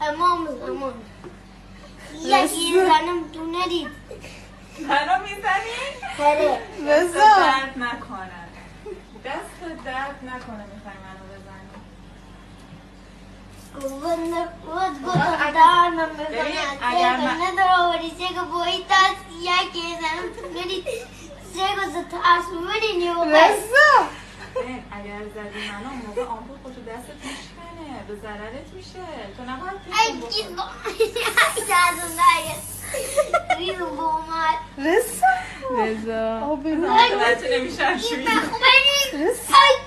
امان یکی زنم تو ندید منو میزنی؟ هره دست درد نکنه دست درد نکنه میخوای منو بزنی What dana me fanateta ne dovori sego poi tassi che sanno tutti sego za tasu vedi ne رزا اگر زدی منو اون موقع آمپول خودشو دستت میشکنه به ضررت میشه تو نباید Ai che no dai rido bomar رزا رضا آبرو بچه نمیشن شوید ai